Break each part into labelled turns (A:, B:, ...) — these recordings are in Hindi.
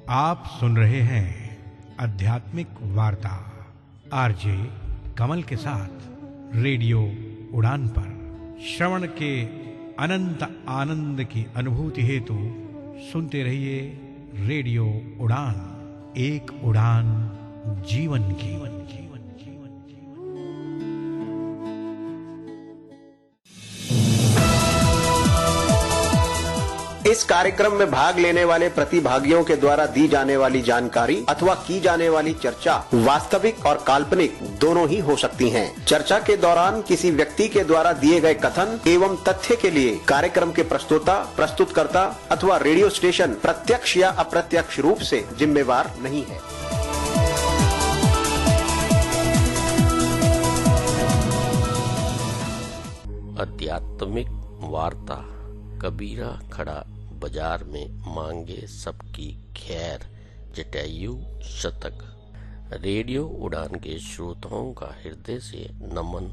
A: आप सुन रहे हैं आध्यात्मिक वार्ता आरजे कमल के साथ रेडियो उड़ान पर। श्रवण के अनंत आनंद की अनुभूति हेतु सुनते रहिए रेडियो उड़ान, एक उड़ान जीवन की।
B: इस कार्यक्रम में भाग लेने वाले प्रतिभागियों के द्वारा दी जाने वाली जानकारी अथवा की जाने वाली चर्चा वास्तविक और काल्पनिक दोनों ही हो सकती हैं। चर्चा के दौरान किसी व्यक्ति के द्वारा दिए गए कथन एवं तथ्य के लिए कार्यक्रम के प्रस्तोता, प्रस्तुतकर्ता अथवा रेडियो स्टेशन प्रत्यक्ष या अप्रत्यक्ष रूप से जिम्मेवार नहीं है।
C: आध्यात्मिक वार्ता। कबीरा खड़ा बाजार में मांगे सबकी खैर। जटायु शतक। रेडियो उड़ान के श्रोताओं का हृदय से नमन,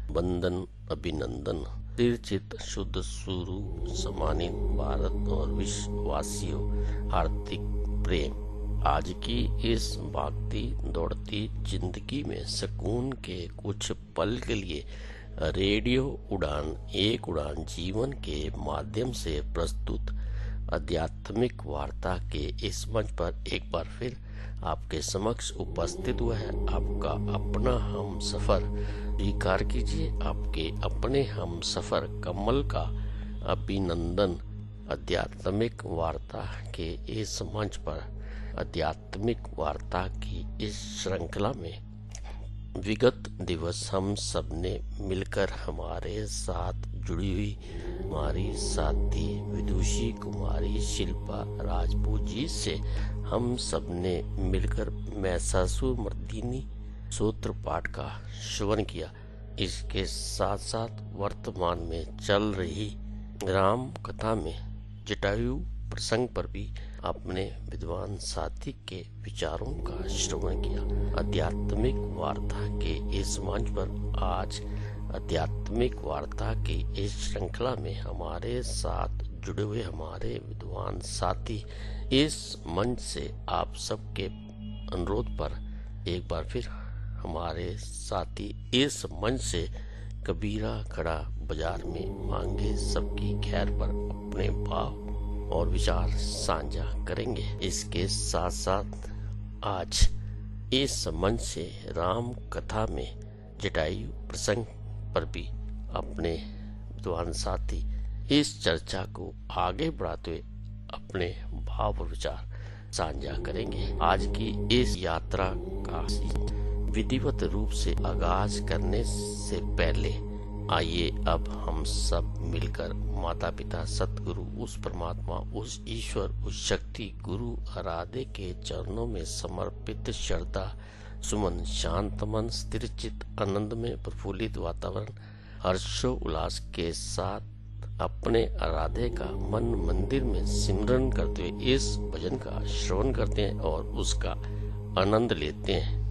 C: वंदन, अभिनंदन। तिरचित शुद्ध स्वरूप सम्मानित भारत और विश्ववासियों, हार्दिक प्रेम। आज की इस भागती दौड़ती जिंदगी में सुकून के कुछ पल के लिए रेडियो उड़ान, एक उड़ान जीवन के माध्यम से प्रस्तुत आध्यात्मिक वार्ता के इस मंच पर एक बार फिर आपके समक्ष उपस्थित हुआ है आपका अपना हम सफर। स्वीकार कीजिए आपके अपने हम सफर कमल का अभिनंदन। आध्यात्मिक वार्ता के इस मंच पर आध्यात्मिक वार्ता की इस श्रृंखला में विगत दिवस हम सबने मिलकर हमारे साथ जुड़ी हुई हमारी साथी विदुषी कुमारी शिल्पा राजपूत जी से हम सबने मिलकर मैसासुर मर्दिनी सूत्र पाठ का श्रवण किया। इसके साथ साथ वर्तमान में चल रही राम कथा में जटायु प्रसंग पर भी अपने विद्वान साथी के विचारों का श्रवण किया। आध्यात्मिक वार्ता के इस मंच पर आज आध्यात्मिक वार्ता की इस श्रृंखला में हमारे साथ जुड़े हुए हमारे विद्वान साथी इस मंच से आप सबके अनुरोध पर एक बार फिर हमारे साथी इस मंच से कबीरा खड़ा बाजार में मांगे सबकी खैर पर अपने भाव और विचार साझा करेंगे। इसके साथ साथ आज इस मंच से राम कथा में जटायु प्रसंग पर भी अपने विद्वान साथी इस चर्चा को आगे बढ़ाते हुए अपने भाव और विचार साझा करेंगे। आज की इस यात्रा का विधिवत रूप से आगाज करने से पहले आइए अब हम सब मिलकर माता पिता सतगुरु, उस परमात्मा, उस ईश्वर, उस शक्ति गुरु आराध्य के चरणों में समर्पित श्रद्धा सुमन, शांत मन, स्थिर चित्त, आनंद में प्रफुल्लित वातावरण, हर्षो उल्लास के साथ अपने आराध्य का मन मंदिर में सिमरन करते हुए इस भजन का श्रवण करते हैं और उसका आनंद लेते हैं।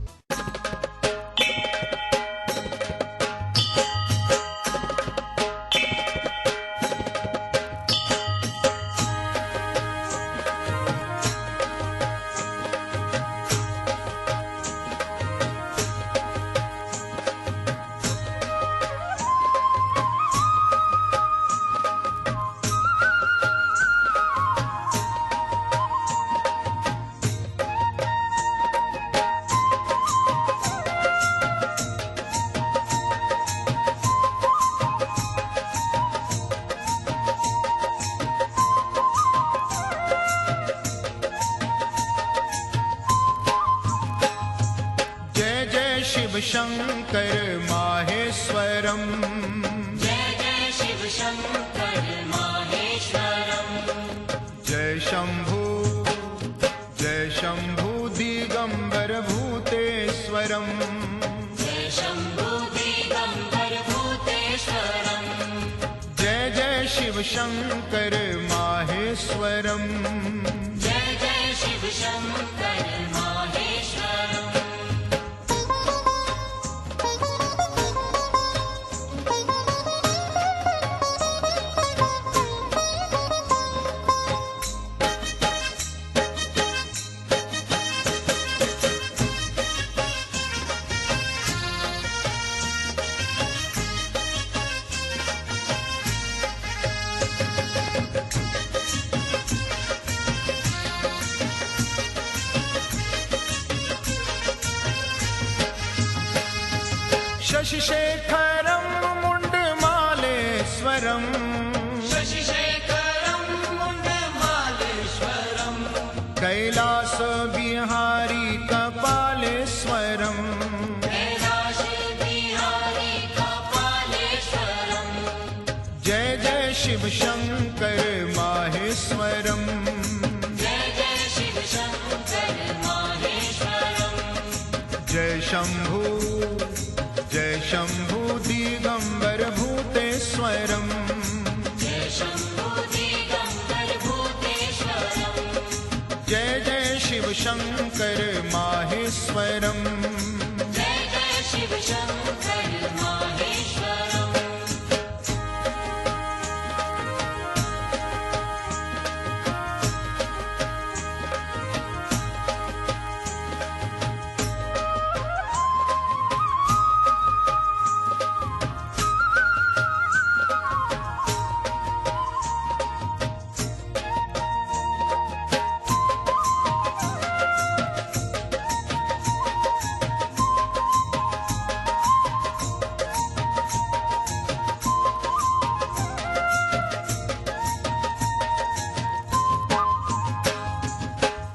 D: शिव शंकर माहेश्वरम,
E: जय जय शिव शंकर माहेश्वरम।
D: जय शंभु दिगंबर भूतेश्वरम,
E: जय शंभु दिगंबर भूतेश्वरम।
D: जय जय शिव शंकर माहेश्वरम,
E: जय जय शिव शंकर माहेश्वरम।
D: शशिशेखरं मुण्डमालेश्वरम्
E: शशिशेखरं मुण्डमालेश्वरम्
D: कैलासविहारी कपालेश्वरम्
E: कैलासविहारी कपालेश्वरम्
D: जय जय शिव शंकर माहेश्वरम्
E: जय जय शिव शंकर माहेश्वरम्
D: जय शंभु दिगंबर भूतेश्वरम्
E: जय शंभु दिगंबर भूतेश्वरम्
D: जय जय शिव शंकर माहेश्वरम्
E: जय जय शिव शंकर माहेश्वरम्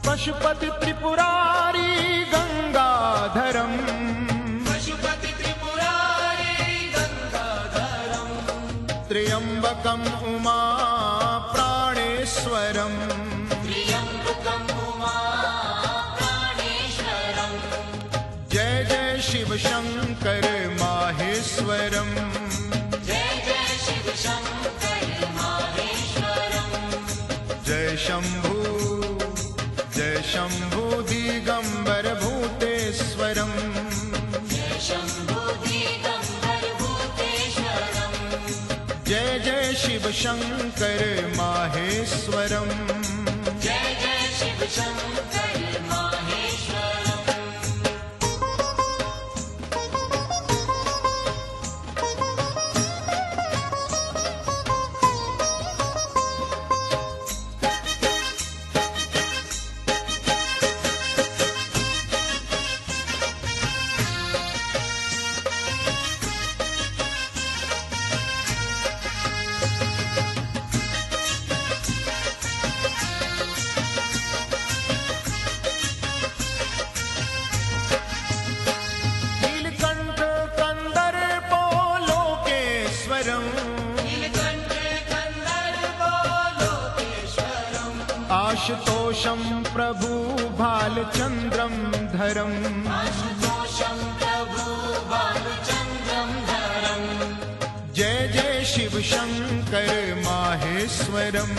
D: पशुपति त्रिपुरारी गंगाधरम्
E: पशुपति त्रिपुरारी गंगाधरम्
D: त्र्यंबकम् उमा प्राणेश्वरम्
E: त्र्यंबकम् उमा प्राणेश्वरम्
D: जय जय शिव शंकर माहेश्वरम्
E: जय जय शिव शंकर माहेश्वरम्
D: जय शंभु दिगंबर भूतेश्वरम्
E: जय शंभु दिगंबर भूतेश्वरम्
D: जय जय शिव शंकर माहेश्वरम्
E: जय जय शिव शंकर माहेश्वरम्
D: नीलकंठ कंदर्पो लोकेश्वरम्
E: नीलकंठ कंदर्पो लोकेश्वरम्
D: आशुतोषं प्रभु भालचन्द्रं धरम्
E: आशुतोषं प्रभु बालचन्द्रं धरम्
D: जय जय शिव शंकर माहेश्वरम्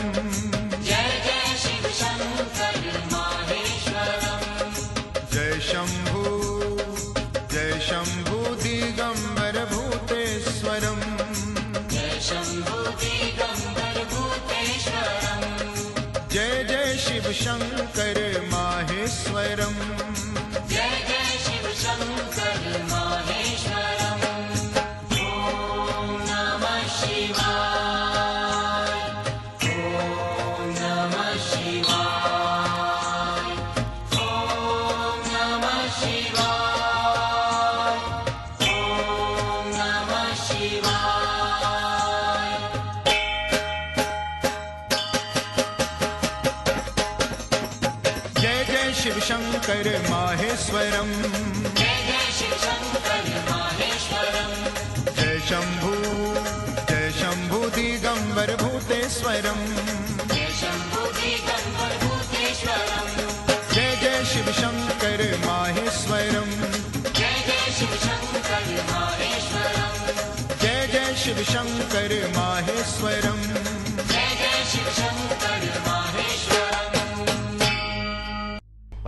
E: जय जय शिव शंकर माहेश्वरम्
D: जय शंभु दिगंबर भूतेश्वरम्
E: जय शंभु दिगंबर भूतेश्वरम्
D: जय जय शिव शंकर माहेश्वरम्
E: जय जय शिव शंकर माहेश्वरम् ॐ नमः शिवाय ॐ नमः शिवाय ॐ नमः शिवाय ॐ नमः शिवाय
D: जय जय शिव शंकर माहेश्वरम्
E: जय जय शिव शंकर माहेश्वरम्
D: जय शंभु दिगंबर भूतेश्वरम्
E: जय शंभु दिगंबर भूतेश्वरम्
D: जय जय शिव शंकर माहेश्वरम्
E: जय जय शिव शंकर माहेश्वरम्
D: जय जय शिव शंकर माहेश्वरम्
E: जय जय शिव शंकर माहेश्वरम्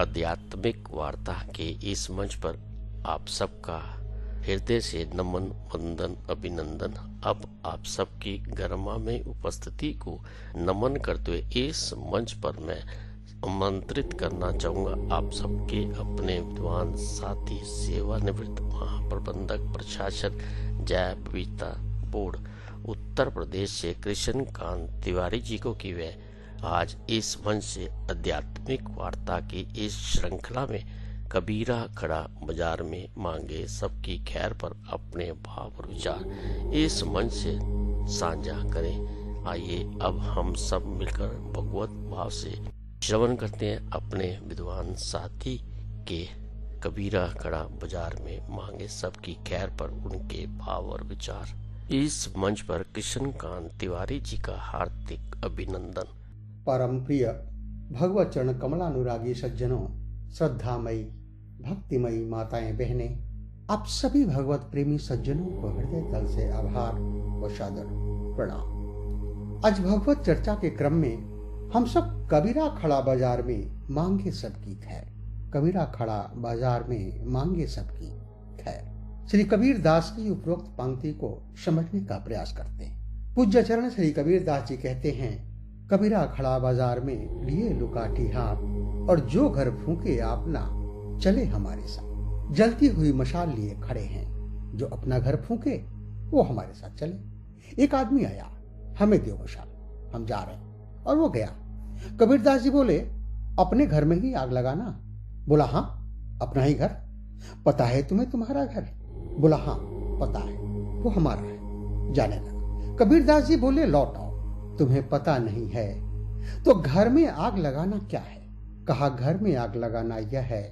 C: आध्यात्मिक वार्ता के इस मंच पर आप सबका हृदय से नमन, वंदन, अभिनंदन। अब आप सबकी गरिमा में उपस्थिति को नमन करते हुए इस मंच पर मैं आमंत्रित करना चाहूंगा आप सबके अपने विद्वान साथी, सेवानिवृत्त महाप्रबंधक प्रशासन जैव विविधता बोर्ड उत्तर प्रदेश से कृष्णकांत तिवारी जी को कि वे आज इस मंच से आध्यात्मिक वार्ता की इस श्रृंखला में कबीरा खड़ा बाजार में मांगे सबकी खैर पर अपने भाव और विचार इस मंच से साझा करें। आइए अब हम सब मिलकर भगवत भाव से श्रवण करते हैं अपने विद्वान साथी के कबीरा खड़ा बाजार में मांगे सबकी खैर पर उनके भाव और विचार। इस मंच पर कृष्णकांत तिवारी जी का हार्दिक अभिनंदन।
F: परम प्रिय भगवत चरण कमलानुरागी सज्जनों, श्रद्धामयी भक्तिमयी माताएं बहनें, आप सभी भगवत प्रेमी सज्जनों को हृदय तल से आभार व सादर प्रणाम। आज भगवत चर्चा के क्रम में हम सब कबीरा खड़ा बाजार में मांगे सबकी खैर, कबीरा खड़ा बाजार में मांगे सबकी खैर, श्री कबीर दास की उपरोक्त पंक्ति को समझने का प्रयास करते हैं। पूज्य चरण श्री कबीर दास जी कहते हैं, कबीरा खड़ा बाजार में लिए लुकाठी हाथ और जो घर फूके आपना चले हमारे साथ। जलती हुई मशाल लिए खड़े हैं, जो अपना घर फूके वो हमारे साथ चले। एक आदमी आया, हमें दो मशाल, हम जा रहे हैं, और वो गया। कबीरदास जी बोले, अपने घर में ही आग लगाना। बोला हाँ, अपना ही घर। पता है तुम्हें तुम्हारा घर? बोला हाँ पता है, वो हमारा है। जाने लगा। कबीरदास जी बोले, लौट आओ, तुम्हें पता नहीं है तो घर में आग लगाना क्या है? कहा, घर में आग लगाना यह है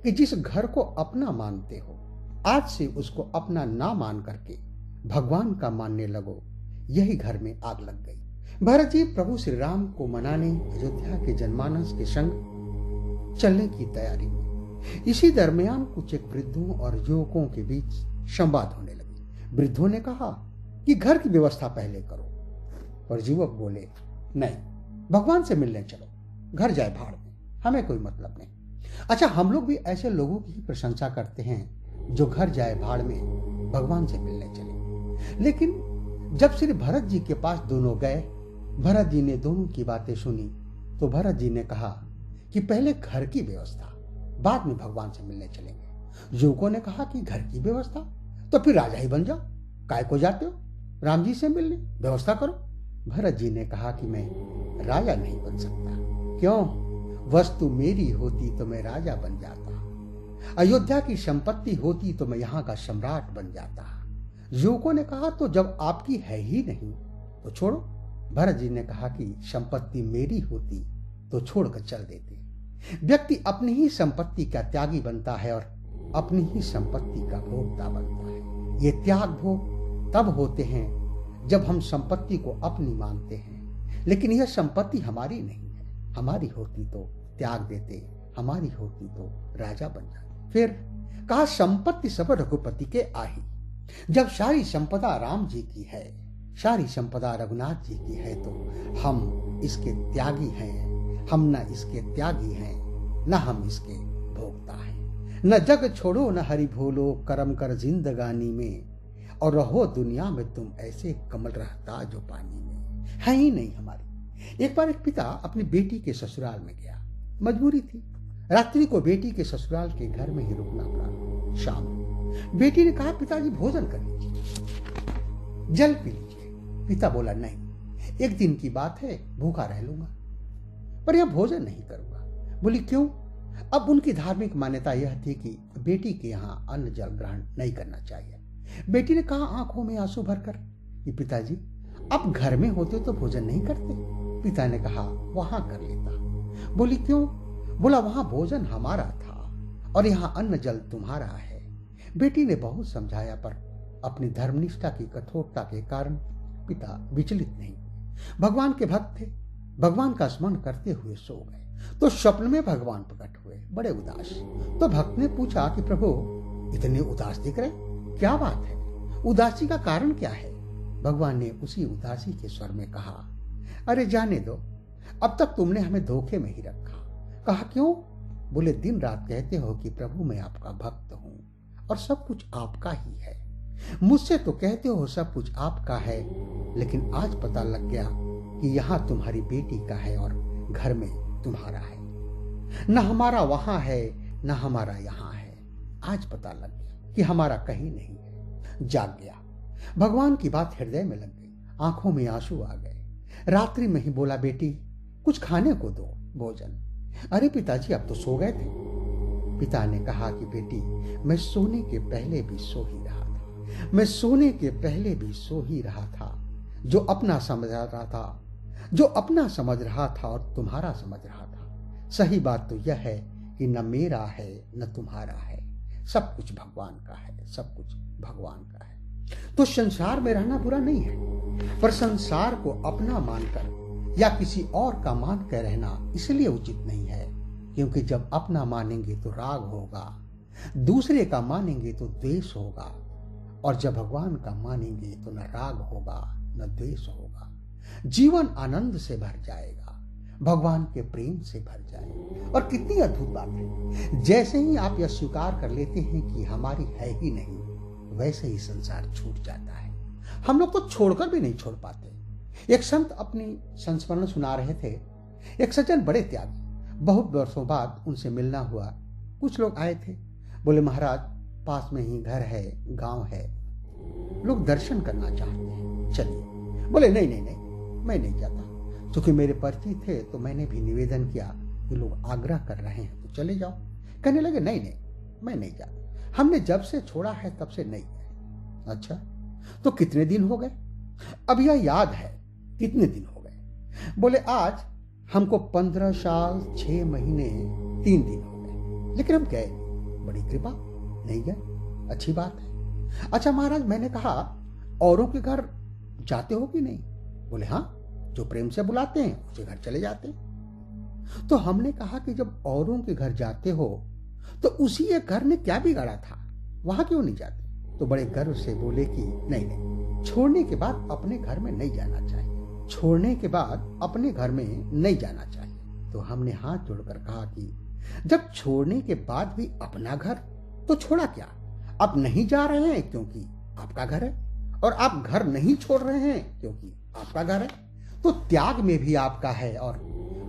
F: कि जिस घर को अपना मानते हो, आज से उसको अपना ना मान करके भगवान का मानने लगो, यही घर में आग लग गई। भरत जी प्रभु श्री राम को मनाने अयोध्या के जनमानस के संग चलने की तैयारी में। इसी दरमियान कुछ एक वृद्धों और युवकों के बीच संवाद होने लगी। वृद्धों ने कहा कि घर की व्यवस्था पहले करो, और युवक बोले, नहीं, भगवान से मिलने चलो, घर जाए भाड़ में, हमें कोई मतलब नहीं। अच्छा, हम लोग भी ऐसे लोगों की प्रशंसा करते हैं जो घर जाए भाड़ में, भगवान से मिलने चले। लेकिन जब श्री भरत जी के पास दोनों गए, भरत जी ने दोनों की बातें सुनी, तो भरत जी ने कहा कि पहले घर की व्यवस्था, बाद में भगवान से मिलने चलेंगे। युवकों ने कहा कि घर की व्यवस्था, तो फिर राजा ही बन जाओ, काय को जाते हो, राम जी से मिलने, व्यवस्था करो। भरत जी ने कहा कि मैं राजा नहीं बन सकता। क्यों? वस्तु मेरी होती तो मैं राजा बन जाता, अयोध्या की संपत्ति होती तो मैं यहाँ का सम्राट बन जाता। युवकों ने कहा, तो जब आपकी है ही नहीं तो छोड़ो। भरत जी ने कहा कि संपत्ति मेरी होती तो छोड़कर चल देते। व्यक्ति अपनी ही संपत्ति का त्यागी बनता है और अपनी ही संपत्ति का भोक्ता बनता है। ये त्याग भोग तब होते हैं जब हम संपत्ति को अपनी मानते हैं, लेकिन यह संपत्ति हमारी नहीं है। हमारी होती तो त्याग देते, हमारी होती तो राजा बन जाते। फिर कहा, संपत्ति सब रघुपति के आही। जब सारी संपदा राम जी की है, सारी संपदा रघुनाथ जी की है, तो हम इसके त्यागी हैं। हम न इसके त्यागी हैं, न हम इसके भोक्ता हैं। न जग छोड़ो न हरि भूलो, करम कर जिंदगानी में, और रहो दुनिया में तुम ऐसे कमल रहता जो पानी में। है ही नहीं हमारी। एक बार एक पिता अपनी बेटी के ससुराल में गया, मजबूरी थी। रात्रि को बेटी के ससुराल के घर में ही रुकना पड़ा। शाम बेटी ने कहा, पिताजी भोजन कर लीजिए, जल पी लीजिए। पिता बोला, नहीं, एक दिन की बात है, भूखा रह लूंगा, पर यह भोजन नहीं करूंगा। बोली, क्यों? अब उनकी धार्मिक मान्यता यह थी कि बेटी के यहाँ अन्न जल ग्रहण नहीं करना चाहिए। बेटी ने कहा आंखों में आंसू भरकर कि पिताजी, अब घर में होते तो भोजन नहीं करते। पिता ने कहा, वहां कर लेता। बोली, क्यों? बोला, वहां भोजन हमारा था और यहाँ अन्न जल तुम्हारा है। बेटी ने बहुत समझाया, पर अपनी धर्मनिष्ठा की कठोरता के कारण पिता विचलित नहीं। भगवान के भक्त थे, भगवान का स्मरण करते हुए सो गए, तो स्वप्न में भगवान प्रकट हुए, बड़े उदास। तो भक्त ने पूछा कि प्रभु, इतने उदास दिख रहे, क्या बात है? उदासी का कारण क्या है? भगवान ने उसी उदासी के स्वर में कहा, अरे जाने दो, अब तक तुमने हमें धोखे में ही रखा। कहा, क्यों? बोले, दिन रात कहते हो कि प्रभु मैं आपका भक्त हूं और सब कुछ आपका ही है। मुझसे तो कहते हो सब कुछ आपका है, लेकिन आज पता लग गया कि यहाँ तुम्हारी बेटी का है और घर में तुम्हारा है। न हमारा वहां है, न हमारा यहाँ है। आज पता लग गया कि हमारा कहीं नहीं है। जाग गया। भगवान की बात हृदय में लग गई, आंखों में आंसू आ गए। रात्रि में ही बोला, बेटी कुछ खाने को दो, भोजन। अरे पिताजी, अब तो सो गए थे। पिता ने कहा कि बेटी, मैं सोने के पहले भी सो ही रहा था, मैं सोने के पहले भी सो ही रहा था। जो अपना समझ रहा था, जो अपना समझ रहा था और तुम्हारा समझ रहा था। सही बात तो यह है कि न मेरा है न तुम्हारा है, सब कुछ भगवान का है, सब कुछ भगवान का है। तो संसार में रहना बुरा नहीं है, पर संसार को अपना मानकर या किसी और का मान कर रहना इसलिए उचित नहीं है, क्योंकि जब अपना मानेंगे तो राग होगा, दूसरे का मानेंगे तो द्वेष होगा, और जब भगवान का मानेंगे तो न राग होगा न द्वेष होगा। जीवन आनंद से भर जाएगा, भगवान के प्रेम से भर जाएगा। और कितनी अद्भुत बात है, जैसे ही आप यह स्वीकार कर लेते हैं कि हमारी है ही नहीं, वैसे ही संसार छूट जाता है। हम लोग तो छोड़कर भी नहीं छोड़ पाते। एक संत अपनी संस्मरण सुना रहे थे। एक सज्जन बड़े त्यागी, बहुत वर्षों बाद उनसे मिलना हुआ। कुछ लोग आए थे, बोले महाराज पास में ही घर है, गांव है, लोग दर्शन करना चाहते हैं, चलिए। बोले नहीं नहीं नहीं, मैं नहीं जाता। क्योंकि मेरे परिचित थे तो मैंने भी निवेदन किया कि लोग आग्रह कर रहे हैं तो चले जाओ। कहने लगे नहीं नहीं, मैं नहीं जाता, हमने जब से छोड़ा है तब से नहीं गए। अच्छा, तो कितने दिन हो गए? अब यह याद है कितने दिन हो गए? बोले आज हमको 15 साल 6 महीने 3 दिन हो गए, लेकिन हम गए नहीं। बड़ी कृपा, नहीं गए, अच्छी बात है। अच्छा महाराज, मैंने कहा औरों के घर जाते हो कि नहीं? बोले हाँ, जो प्रेम से बुलाते हैं उसे घर चले जाते हैं। तो हमने कहा कि जब औरों के घर जाते हो तो उसी एक घर ने क्या बिगाड़ा था, वहां क्यों नहीं जाते? तो बड़े गर्व से बोले कि नहीं नहीं, छोड़ने के बाद अपने घर में नहीं जाना चाहिए, छोड़ने के बाद अपने घर में नहीं जाना चाहिए। तो हमने हाथ जोड़कर कहा कि जब छोड़ने के बाद भी अपना घर, तो छोड़ा क्या? आप नहीं जा रहे हैं क्योंकि आपका घर है, और आप घर नहीं छोड़ रहे हैं क्योंकि आपका घर है। तो त्याग में भी आपका है और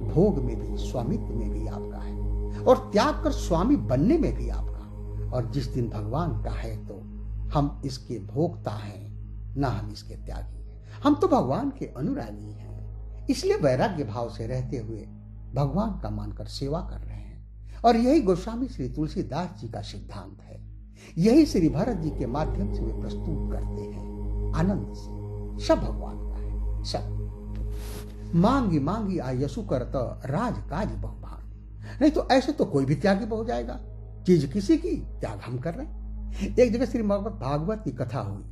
F: भोग में भी, स्वामित्व में भी आपका है, और त्याग कर स्वामी बनने में भी आपका। और जिस दिन भगवान का है तो हम इसके भोक्ता हैं, ना हम इसके त्यागी हैं। हम तो भगवान के अनुरागी हैं, इसलिए वैराग्य भाव से रहते हुए भगवान का मानकर सेवा कर रहे हैं। और यही गोस्वामी श्री तुलसीदास जी का सिद्धांत है, यही श्री भरत जी के माध्यम से वे प्रस्तुत करते हैं आनंद से। सब भगवान का है, सब। मांगी मांगी आयसु करत राज काज बहुभान। नहीं तो ऐसे तो कोई भी त्यागी हो जाएगा, चीज किसी की, त्याग हम कर रहे हैं। एक जगह श्रीमद् भागवत की कथा हुई।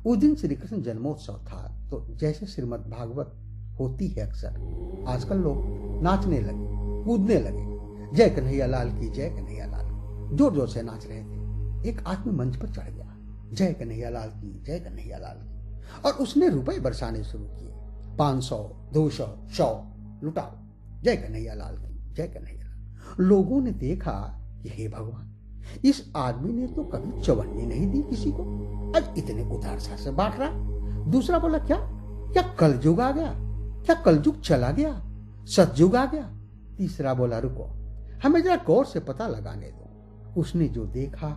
F: उस दिन श्री कृष्ण जन्मोत्सव था। तो जैसे श्रीमद् भागवत होती है अक्सर, आजकल लोग नाचने लगे, कूदने लगे, जय कन्हैया लाल की, जय कन्हैया लाल, जोर जोर से नाच रहे थे। एक आदमी मंच पर चढ़ गया, जय कन्हैया लाल की, जय कन्हैया लाल की, और उसने रुपए बरसाने शुरू किए। 500, 200, 100 लुटाओ, जय कन्हैया लाल की, जय कन्हैया लाल। लोगों ने देखा कि हे भगवान, इस आदमी ने तो कभी चवन्नी नहीं दी किसी को, आज इतने उदारता से बांट रहा। दूसरा बोला क्या क्या कलयुग आ गया, क्या कलयुग चला गया, सतयुग आ गया। तीसरा बोला रुको, हमें जरा गौर से पता लगाने दो। उसने जो देखा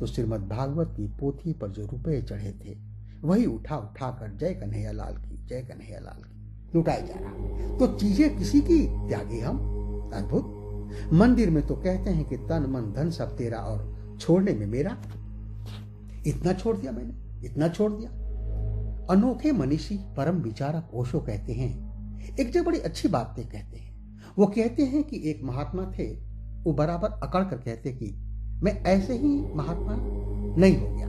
F: तो श्रीमद् भागवत की पोथी पर जो रुपए चढ़े थे वही उठा कर जय कन्हैया लाल की, जय कन्हैया लाल की लुटाई जा रहा। तो चीजें किसी की, त्यागी हम। अद्भुत। मंदिर में तो कहते हैं कि तन मन धन सब तेरा और छोड़ने में मेरा। इतना छोड़ दिया मैंने, इतना छोड़ दिया। अनोखे मनीषी परम विचारक ओशो कहते हैं, एक जो बड़ी अच्छी बातें कहते हैं। वो कहते हैं कि एक महात्मा थे, वो बराबर अकड़ कर कहते कि मैं ऐसे ही महात्मा नहीं हो गया,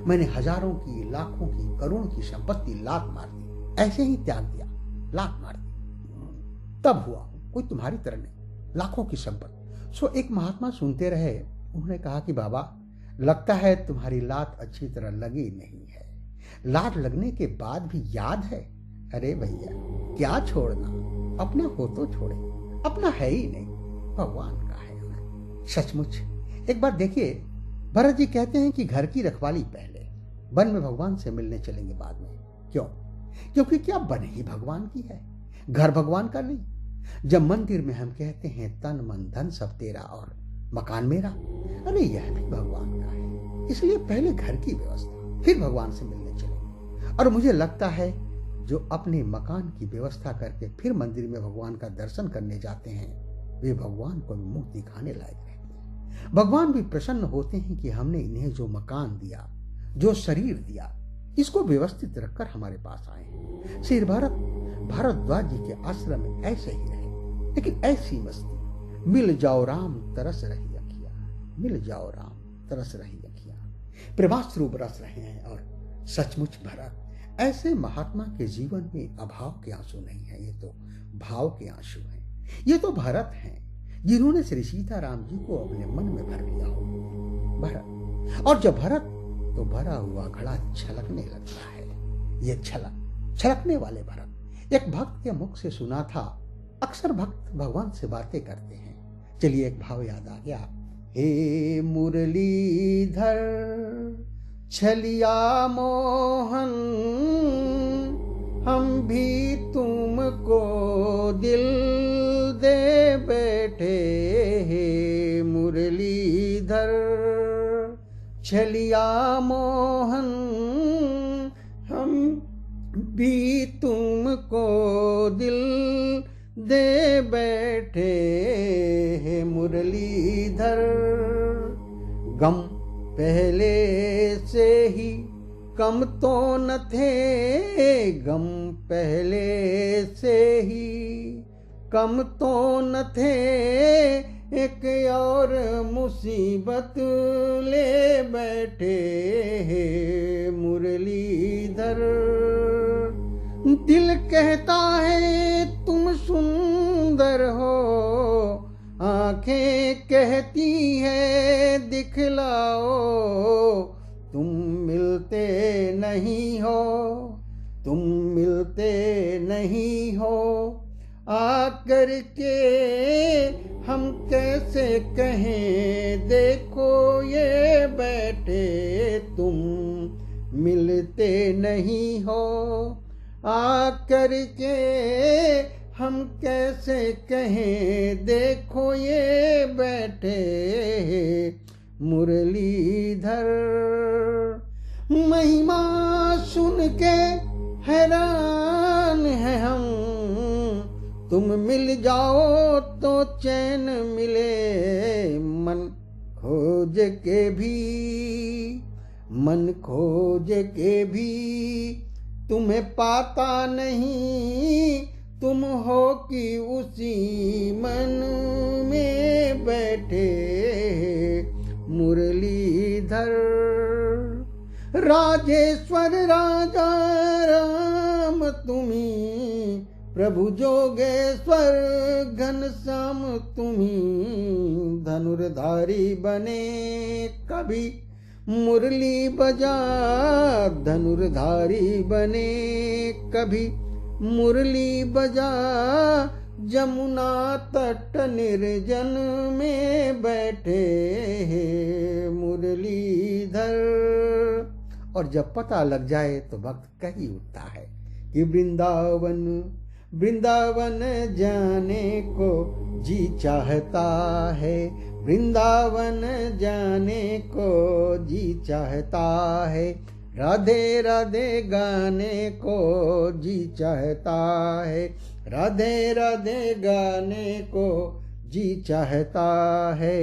F: मैंने हजारों की, लाखों की, करोड़ों की संपत्ति लात मार दी, ऐसे ही त्याग दिया, लात मार दी, तब हुआ कोई तुम्हारी तरह नहीं, लाखों की संपत्ति। सो एक महात्मा सुनते रहे, उन्होंने कहा कि बाबा लगता है तुम्हारी लात अच्छी तरह लगी नहीं है, लात लगने के बाद भी याद है। अरे भैया क्या छोड़ना, अपना हो तो छोड़े, अपना है ही नहीं, भगवान का है सचमुच। एक बार देखिए, भरत जी कहते हैं कि घर की रखवाली पहले, वन में भगवान से मिलने चलेंगे बाद में। क्यों? क्योंकि क्या वन ही भगवान की है, घर भगवान का नहीं। जब मंदिर में हम कहते हैं तन मन धन सब तेरा और मकान मेरा, अरे यह भी भगवान का है। इसलिए पहले घर की व्यवस्था, फिर भगवान से मिलने चले। और मुझे लगता है जो अपने मकान की व्यवस्था करके फिर मंदिर में भगवान का दर्शन करने जाते हैं, वे भगवान को मुख दिखाने लायक रहते हैं। भगवान भी प्रसन्न होते हैं कि हमने इन्हें जो मकान दिया, जो शरीर दिया, इसको व्यवस्थित रखकर हमारे पास आए हैं। श्री भारद्वाज जी के आश्रम में ऐसे ही रहे, लेकिन ऐसी मस्ती, मिल जाओ राम तरस रही अखियां, मिल जाओ राम तरस रही अखियां, प्रेमाश्रु बरस रहे हैं। और सचमुच भरत, ऐसे महात्मा के जीवन में अभाव के आंसू नहीं है, ये तो भाव के आंसू हैं। ये तो भरत हैं जिन्होंने श्री सीताराम जी को अपने मन में भर लिया हो। भरत, और जब भरत तो भरा हुआ घड़ा छलकने लगता है। ये छलकने वाले भरत एक भक्त के मुख से सुना था। अक्सर भक्त भगवान से बातें करते हैं। चलिए एक भाव याद आ गया। हे मुरलीधर छलिया मोहन, हम भी तुमको दिल दे बैठे। हे मुरलीधर छलिया मोहन, हम भी तुमको दिल दे बैठे। हे मुरलीधर गम पहले से ही कम तो न थे, गम पहले से ही कम तो न थे। एक और मुसीबत ले बैठे। हे मुरलीधर दिल कहता है तुम सुंदर हो, आंखें कहती है दिखलाओ। तुम मिलते नहीं हो, तुम मिलते नहीं हो। आकर के हम कैसे कहें देखो ये बैठे। तुम मिलते नहीं हो, आकर के हम कैसे कहें देखो ये बैठे। मुरलीधर महिमा सुन के हैरान है हम। तुम मिल जाओ तो चैन मिले। मन खोज के भी तुम्हें पाता नहीं। तुम हो कि उसी मन में बैठे। मुरलीधर राजेश्वर राजा राम तुम्ही, प्रभु जोगेश्वर घनश्याम तुम्ही। धनुर्धारी बने कभी मुरली बजा, धनुर्धारी बने कभी मुरली बजा। जमुना तट निर्जन में बैठे। मुरलीधर और जब पता लग जाए तो भक्त कह ही उठता है कि वृंदावन जाने को जी चाहता है। वृंदावन जाने को जी चाहता है। राधे राधे गाने को जी चाहता है। राधे राधे गाने को जी चाहता है।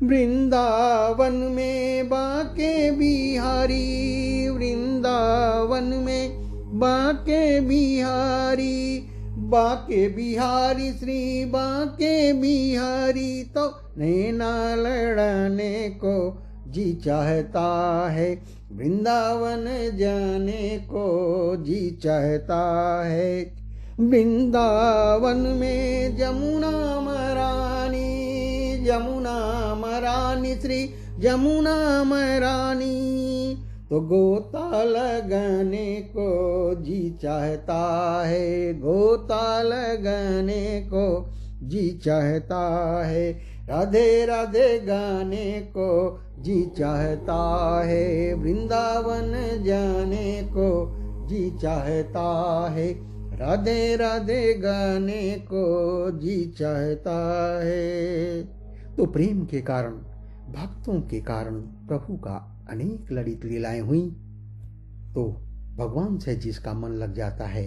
F: वृंदावन में बाके बिहारी, वृंदावन में बाके बिहारी। बाके बिहारी श्री बाके बिहारी तो नैना लड़ाने को जी चाहता है। वृंदावन जाने को जी चाहता है। वृंदावन में जमुना महारानी श्री जमुना महारानी तो गोता लगाने को जी चाहता है। गोता लगाने को जी चाहता है। राधे राधे गाने को जी चाहता है। वृंदावन जाने को जी चाहता है। राधे राधे गाने को जी चाहता है। तो प्रेम के कारण, भक्तों के कारण प्रभु का अनेक ललित लीलाएं हुई। तो भगवान से जिसका मन लग जाता है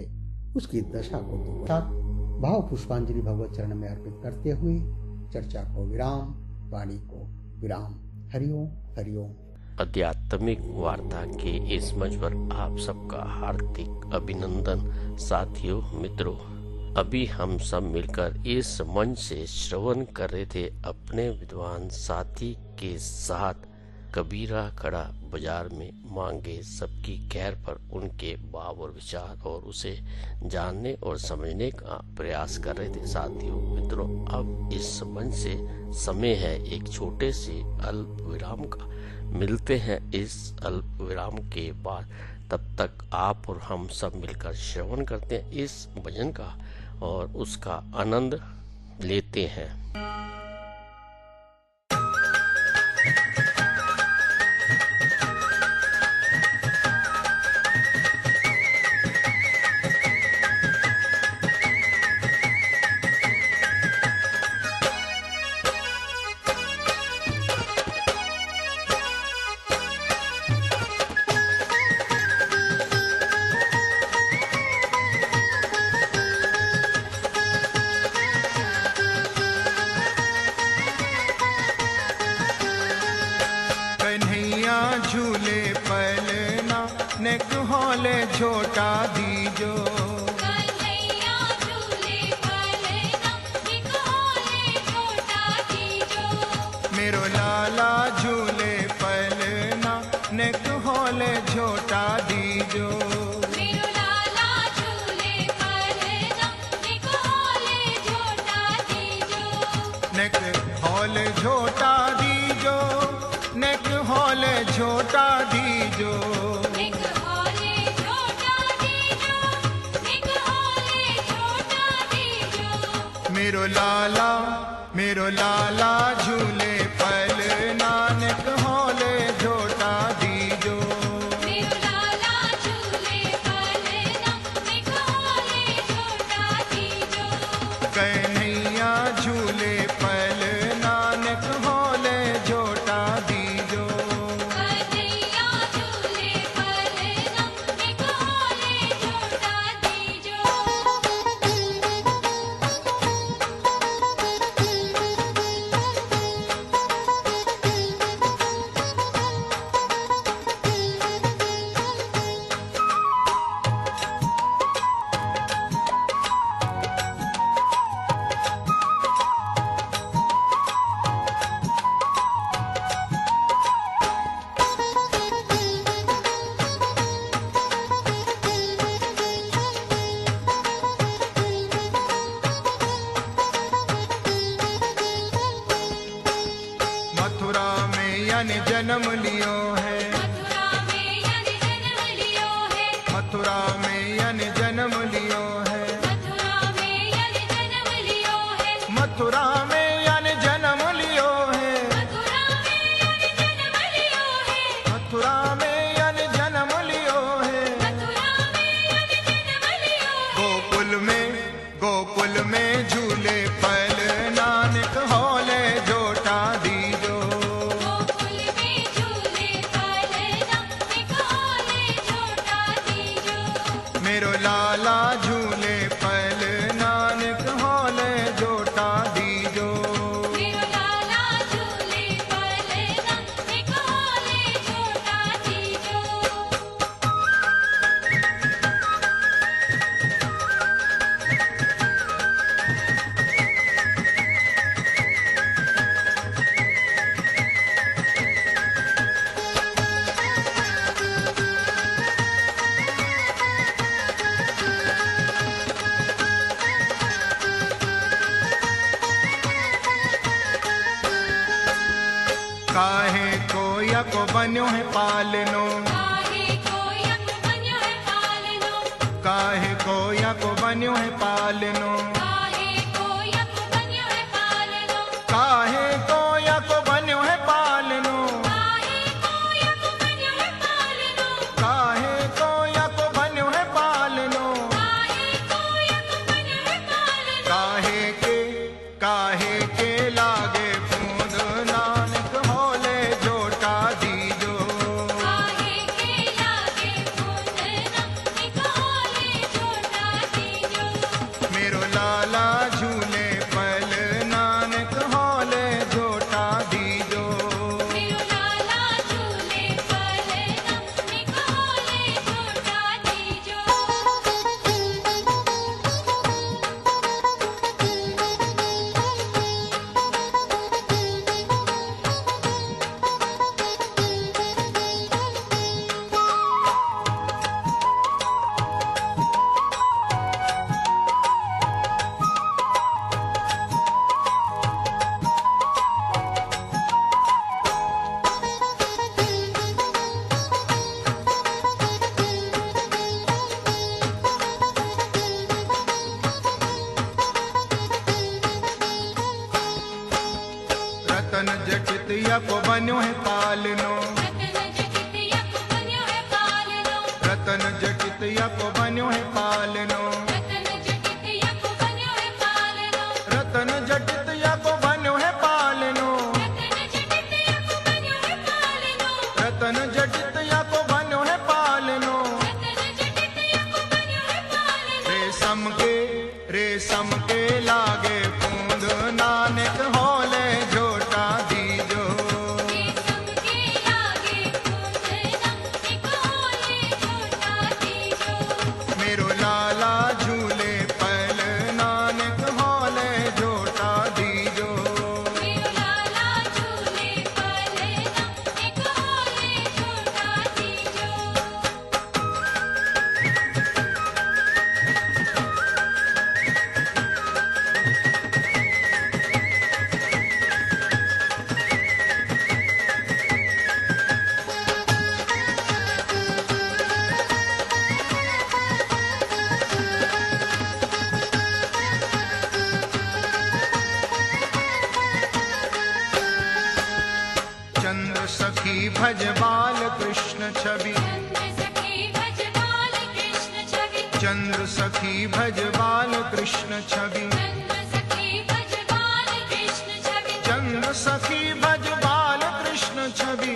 F: उसकी दशा को तो भाव पुष्पांजलि भगवत चरण में अर्पित करते हुए चर्चा को विराम, वाणी को विराम। हरिओम हरिओम।
C: आध्यात्मिक वार्ता के इस मंच पर आप सबका हार्दिक अभिनंदन। साथियों, मित्रों, अभी हम सब मिलकर इस मंच से श्रवण कर रहे थे अपने विद्वान साथी के साथ कबीरा खड़ा बाजार में मांगे सबकी खैर पर उनके भाव और विचार और उसे जानने और समझने का प्रयास कर रहे थे। साथियों, मित्रों, अब इस मंच से समय है एक छोटे से अल्प विराम का। मिलते हैं इस अल्प विराम के बाद। तब तक आप और हम सब मिलकर श्रवण करते हैं इस भजन का और उसका आनंद लेते हैं।
D: झूले पलना नेक होले झोटा दीजो।
E: कन्हैया झूले पलना नेक होले झोटा दीजो।
D: मेरो लाला झूले पलना नेक होले झोटा दीजो।
E: मेरो लाला झूले पलना नेक होले झोटा दीजो।
D: नेक होले झोटा दीजो। नेक होले झोटा दीजो।
E: नेक होले झोटा दीजो। नेक होले झोटा दीजो।
D: मेरो लाला झूले पलना नेक होले झोटा दीजो।
E: मेरो लाला झूले पलना नेक होले झोटा दीजो।
D: कन्हैया झूले पलना नेक होले झोटा दीजो।
E: कन्हैया झूले पलना नेक होले झोटा दीजो।
D: मथुरा में यन जन्म लियो है।
E: मथुरा में यन जन्म लियो है।
D: मथुरा में यन जन्म लियो है।
E: मथुरा में यन जन्म लियो है।
D: मथुरा में यन जन्म लियो है।
E: मथुरा में यन जन्म लियो है।
D: मथुरा में यन जन्म लियो है।
E: मथुरा में यन जन्म लियो है।
D: गोकुल में झूले पलना नेक होले झोटा दीजो।
E: गोकुल में झूले पलना नेक होले झोटा दीजो।
D: मेरो लाला झूले पलना नेक होले झोटा दीजो।
E: मेरो लाला झूले पलना नेक होले झोटा दीजो।
D: काहे को यको बन्यो है पालनो।
E: काहे को यक बन्यो है पालनो।
D: काहे को यको बन्यो है पालनो।
E: काहे को यक बन्यो है पालनो।
D: काहे को यको बन्यो है पालनो।
E: काहे को यक बन्यो है पालनो।
D: काहे को यको बन्यो है पालनो।
E: काहे को यक बन्यो है पालनो।
D: काहे के लागे बूंद नानक होले झोटा दीजो।
E: काहे के लागे बूंद नानक होले झोटा दीजो।
D: मेरो लाला जटितिया को बन्यो है पालनो,
E: रतन जटितिया को बन्यो है पालनो,
D: रतन जटितिया को बन्यो है पालनो,
E: रतन जटितिया को बन्यो है पालनो,
D: रतन जटितिया को बन्यो है पालनो। रेशम के लागे पूंद नानक होले झोटा दीजो,
E: रेशम के लागे पूंद नानक होले झोटा दीजो,
D: मेरो लाला झूले पल नानक होले झोटा दीजो।
E: मेरो लाला झूले पल नानक होले झोटा दीजो।
D: चंद्र सखी भज बाल कृष्ण छवि,
E: चंद्र सखी भज बाल कृष्ण छवि,
D: चंद्र सखी भज बाल कृष्ण छवि,
E: चंद्र सखी भज बाल कृष्ण छवि,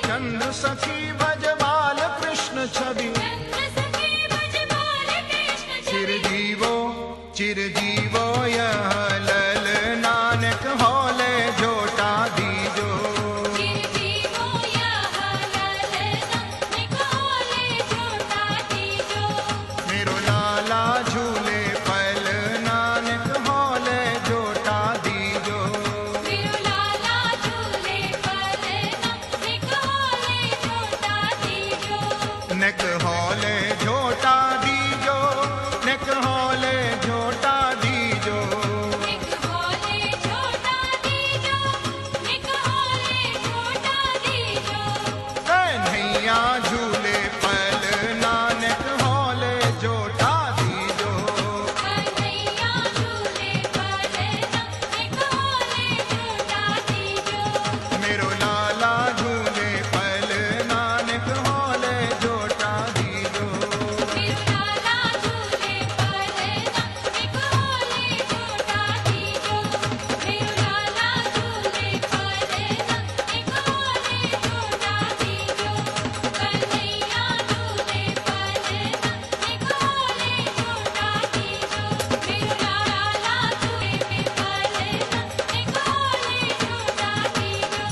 D: चंद्र सखी भज बाल कृष्ण छवि। चिरजीवो यह लल नानक होले झोटा दीजो,
E: चिरजीवो यह लल नानक होले झोटा दीजो।
D: मेरो लाला झूले पल नानक होले झोटा दीजो।
E: मेरो लाला झूले पल नानक होले झोटा दीजो।
D: नेक होले झोटा दीजो, नेक होले झोटा दीजो।
E: निक होले झोटा दीजो, निक होले झोटा दीजो।
D: कन्हैया झूले पल नानक होले झोटा दीजो।
E: कन्हैया झूले पल नानक होले झोटा दीजो।
D: मेरो लाला झूले पल नानक होले झोटा दीजो।
E: मेरो लाला झूले पल नानक होले झोटा दीजो। मेरो लाला झूले पल नानक होले झोटा दीजो। कन्हैया झूले पल नानक होले झोटा दीजो। मेरो लाला झूले पल नानक होले झोटा दीजो।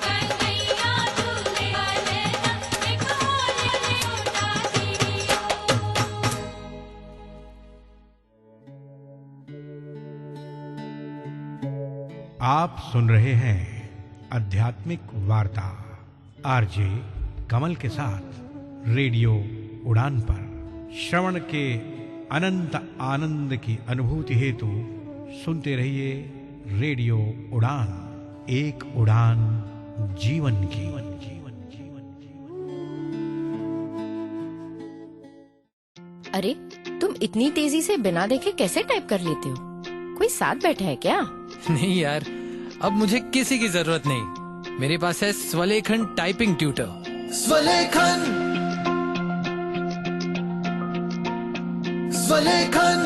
E: कन्हैया झूले पल नानक होले झोटा दीजो।
A: आप सुन रहे हैं आध्यात्मिक वार्ता आरजे कमल के साथ रेडियो उड़ान पर। श्रवण के अनंत आनंद की अनुभूति हेतु सुनते रहिए रेडियो उड़ान, एक उड़ान जीवन की।
G: अरे तुम इतनी तेजी से बिना देखे कैसे टाइप कर लेते हो? कोई साथ बैठा है क्या?
H: नहीं यार, अब मुझे किसी की जरूरत नहीं। मेरे पास है स्वलेखन टाइपिंग ट्यूटर।
I: स्वलेखन, स्वलेखन।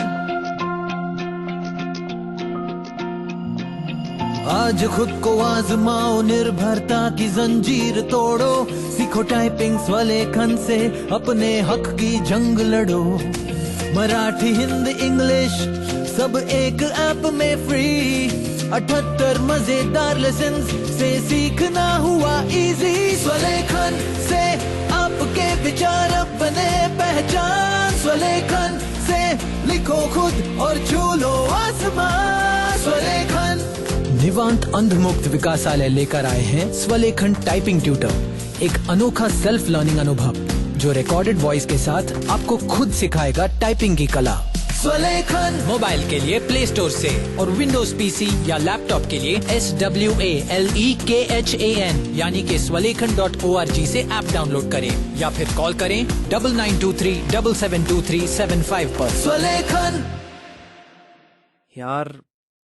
I: आज खुद को आजमाओ, निर्भरता की जंजीर तोड़ो। सीखो टाइपिंग स्वलेखन से, अपने हक की जंग लड़ो। मराठी, हिंदी, इंग्लिश सब एक ऐप में फ्री। 78 मजेदार लेसन से सीखना हुआ इजी। स्वलेखन से आपके विचार अब बने पहचान। स्वलेखन से लिखो खुद और छू लो आसमान। स्वलेखन। निवांत अंधमुक्त विकासालय लेकर आए हैं स्वलेखन टाइपिंग ट्यूटर, एक अनोखा सेल्फ लर्निंग अनुभव जो रिकॉर्डेड वॉइस के साथ आपको खुद सिखाएगा टाइपिंग की कला। स्वलेखन मोबाइल के लिए प्ले स्टोर से और विंडोज पीसी या लैपटॉप के लिए SWALEKHAN यानी कि swalekan.org से ऐप डाउनलोड करें या फिर कॉल करें 9923772375 पर। स्वलेखन।
J: यार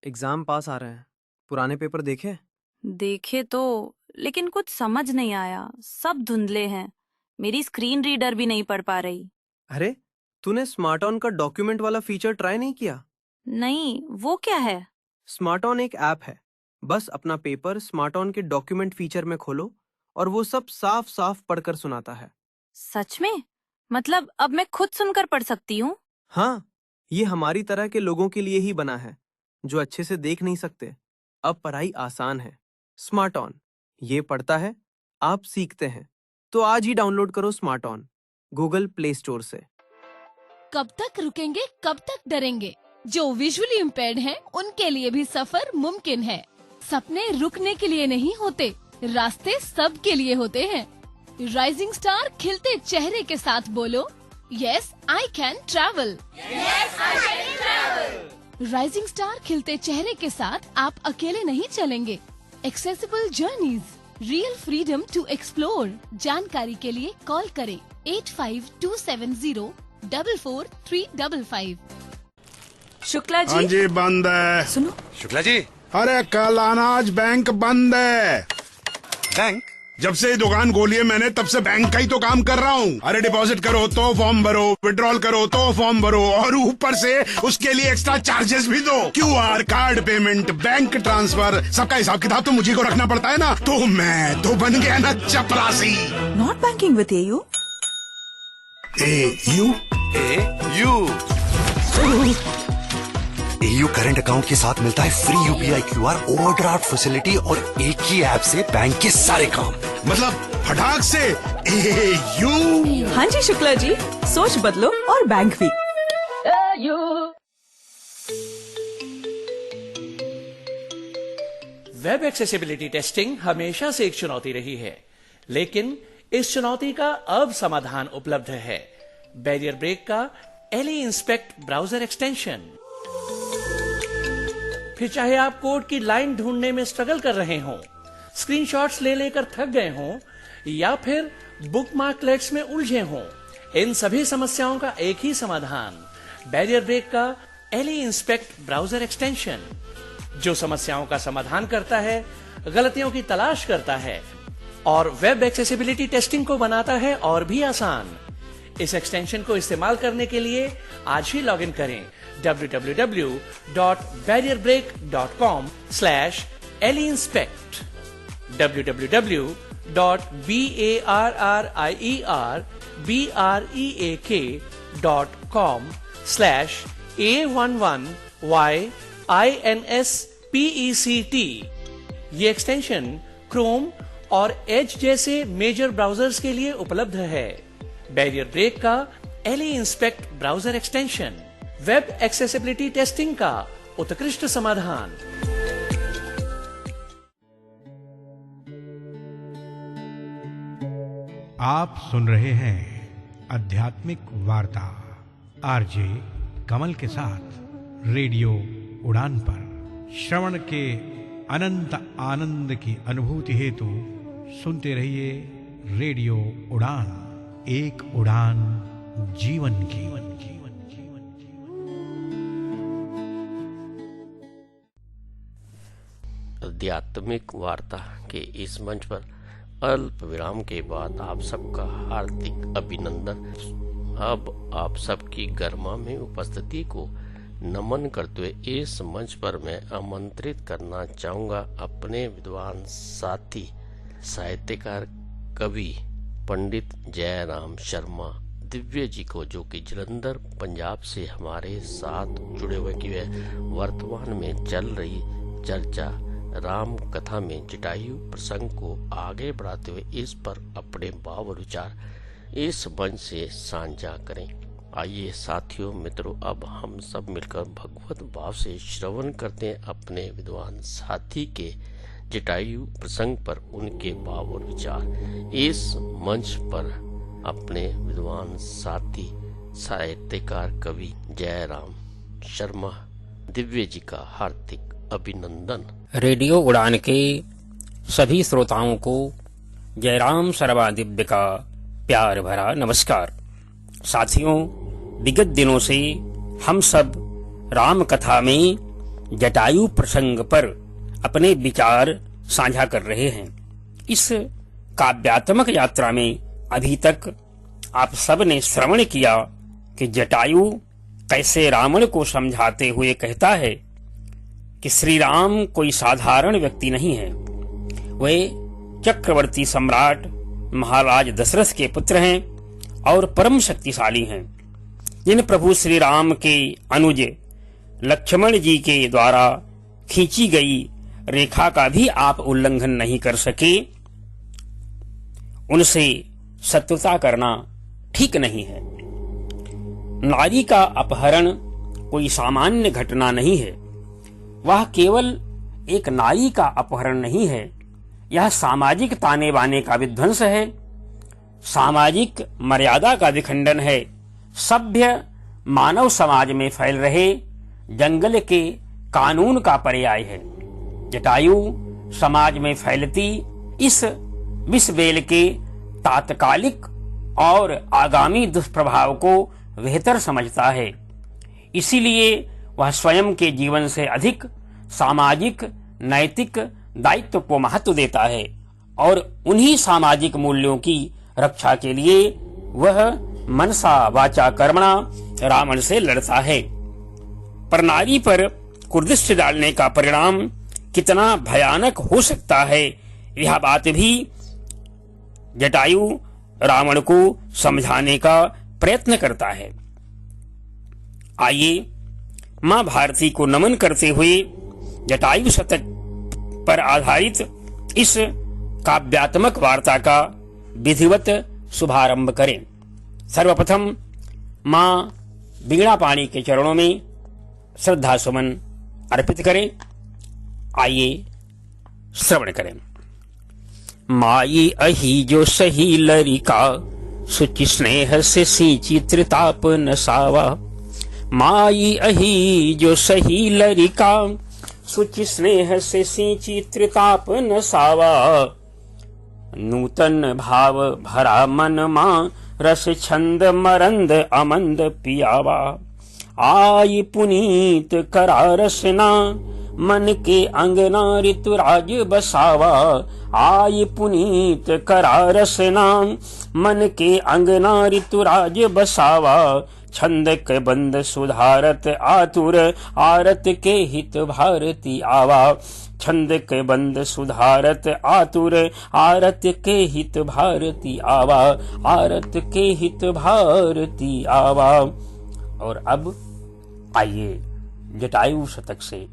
J: एग्जाम पास आ रहे हैं, पुराने पेपर देखे?
K: देखे तो, लेकिन कुछ समझ नहीं आया, सब धुंधले हैं। मेरी स्क्रीन रीडर भी नहीं पढ़ पा रही।
J: अरे तूने स्मार्ट ऑन का डॉक्यूमेंट वाला फीचर ट्राई नहीं किया?
K: नहीं, वो क्या है?
J: स्मार्ट ऑन एक ऐप है। बस अपना पेपर स्मार्ट ऑन के डॉक्यूमेंट फीचर में खोलो और वो सब साफ साफ पढ़कर सुनाता है।
K: सच में? मतलब अब मैं खुद सुनकर पढ़ सकती हूँ?
J: हाँ, ये हमारी तरह के लोगों के लिए ही बना है जो अच्छे से देख नहीं सकते। अब पढ़ाई आसान है। स्मार्ट ऑन, ये पढ़ता है, आप सीखते हैं। तो आज ही डाउनलोड करो smart on Google play store से।
L: कब तक रुकेंगे, कब तक डरेंगे? जो विजुअली इम्पेयर्ड हैं, उनके लिए भी सफर मुमकिन है। सपने रुकने के लिए नहीं होते, रास्ते सबके लिए होते हैं। राइजिंग स्टार खिलते चेहरे के साथ बोलो, yes I can travel. Rising star खिलते चेहरे के साथ आप अकेले नहीं चलेंगे। Accessible journeys, real freedom to explore. जानकारी के लिए कॉल करें 8527044355।
K: शुक्ला जी।
M: हाँ जी, बंद है।
K: सुनो
M: शुक्ला जी, अरे कल अनाज बैंक बंद है। बैंक? जब से ये दुकान खोली है मैंने, तब से बैंक का ही तो काम कर रहा हूँ। अरे डिपॉजिट करो तो फॉर्म भरो, विड्रॉल करो तो फॉर्म भरो, और ऊपर से उसके लिए एक्स्ट्रा चार्जेस भी दो। QR, card payment, bank transfer, सबका हिसाब किताब तो मुझी को रखना पड़ता है ना। तो मैं तो बन गया ना चपरासी।
N: Not banking with AU.
O: AU current account के साथ मिलता है free UPI QR, overdraft facility और एक ही ऐप से बैंक के सारे काम।
M: मतलब फटाक से एयू।
N: हाँ जी शुक्ला जी, सोच बदलो और बैंक भी।
P: वेब एक्सेसिबिलिटी टेस्टिंग हमेशा से एक चुनौती रही है, लेकिन इस चुनौती का अब समाधान उपलब्ध है। बैरियर ब्रेक का एली इंस्पेक्ट ब्राउजर एक्सटेंशन। फिर चाहे आप कोड की लाइन ढूंढने में स्ट्रगल कर रहे हों, स्क्रीनशॉट्स ले लेकर थक गए हों, या फिर बुकमार्कलेट्स में उलझे हों, इन सभी समस्याओं का एक ही समाधान, बैरियर ब्रेक का एली इंस्पेक्ट ब्राउजर एक्सटेंशन, जो समस्याओं का समाधान करता है, गलतियों की तलाश करता है और वेब एक्सेसिबिलिटी टेस्टिंग को बनाता है और भी आसान। इस एक्सटेंशन को इस्तेमाल करने के लिए आज ही लॉगिन करें www.barrierbrake.com/eliinspect, www.barrierbrake.com/A11YINSPECT। ये एक्सटेंशन क्रोम और एज जैसे मेजर ब्राउजर्स के लिए उपलब्ध है। बैरियर ब्रेक का Ally Inspect browser extension, web accessibility testing का उत्कृष्ट समाधान।
A: आप सुन रहे हैं आध्यात्मिक वार्ता आरजे कमल के साथ रेडियो उड़ान पर। श्रवण के अनंत आनंद की अनुभूति हेतु सुनते रहिए रेडियो उड़ान, एक उड़ान जीवन की।
C: आध्यात्मिक वार्ता के इस मंच पर अल्प विराम के बाद आप सबका हार्दिक अभिनंदन। अब आप सबकी गर्मा में उपस्थिति को नमन करते हुए इस मंच पर मैं आमंत्रित करना चाहूंगा अपने विद्वान साथी साहित्यकार कवि पंडित जयराम शर्मा दिव्य जी को, जो कि जलंधर पंजाब से हमारे साथ जुड़े हुए कि वे वर्तमान में चल रही चर्चा राम कथा में जटायु प्रसंग को आगे बढ़ाते हुए इस पर अपने भाव और विचार इस मंच से साझा करें। आइए साथियों मित्रों, अब हम सब मिलकर भगवत भाव से श्रवण करते हैं अपने विद्वान साथी के जटायु प्रसंग पर उनके भाव और विचार। इस मंच पर अपने विद्वान साथी साहित्यकार कवि जयराम शर्मा दिव्य जी का हार्दिक अभिनंदन।
Q: रेडियो उड़ान के सभी श्रोताओं को जयराम शर्मा दिव्य का प्यार भरा नमस्कार। साथियों, विगत दिनों से हम सब राम कथा में जटायु प्रसंग पर अपने विचार साझा कर रहे हैं। इस काव्यात्मक यात्रा में अभी तक आप सब ने श्रवण किया कि जटायु कैसे रावण को समझाते हुए कहता है कि श्री राम कोई साधारण व्यक्ति नहीं है, वे चक्रवर्ती सम्राट महाराज दशरथ के पुत्र हैं और परम शक्तिशाली हैं, जिन प्रभु श्री राम के अनुज लक्ष्मण जी के द्वारा खींची गई रेखा का भी आप उल्लंघन नहीं कर सके। उनसे शत्रुता करना ठीक नहीं है। नारी का अपहरण कोई सामान्य घटना नहीं है, वह केवल एक नारी का अपहरण नहीं है, यह सामाजिक ताने बाने का विध्वंस है, सामाजिक मर्यादा का विखंडन है, सभ्य मानव समाज में फैल रहे जंगल के कानून का पर्याय है। जटायु समाज में फैलती इस विष बेल के तात्कालिक और आगामी दुष्प्रभाव को बेहतर समझता है, इसीलिए वह स्वयं के जीवन से अधिक सामाजिक नैतिक दायित्व को महत्व देता है और उन्हीं सामाजिक मूल्यों की रक्षा के लिए वह मनसा वाचा कर्मणा रावण से लड़ता है। पर नारी पर कुर्दिष्ट डालने का परिणाम कितना भयानक हो सकता है, यह बात भी जटायु रावण को समझाने का प्रयत्न करता है। आइए मां भारती को नमन करते हुए जटायु शतक पर आधारित इस काव्यात्मक वार्ता का विधिवत शुभारंभ करें। सर्वप्रथम मां बीणा पाणी के चरणों में श्रद्धा सुमन अर्पित करें। आइए श्रवण करें। माई अही जो सही लरिका सुचि स्नेह से सींची त्रिताप नसावा। माई अही जो सही लरिका सुचि स्नेह से सींची त्रिताप नसावा। नूतन भाव भरा मन मां रस छंद मरंद अमंद पियावा। आई पुनीत करा रसना मन के अंगना ऋतुराज बसावा। आई पुनीत करा रसना मन के अंगना ऋतुराज बसावा। छंद के बंद सुधारत आतुर आरत के हित भारती आवा। छंद के बंद सुधारत आतुर आरत के हित भारती आवा। आरत के हित भारती आवा। और अब आइए जटायु शतक से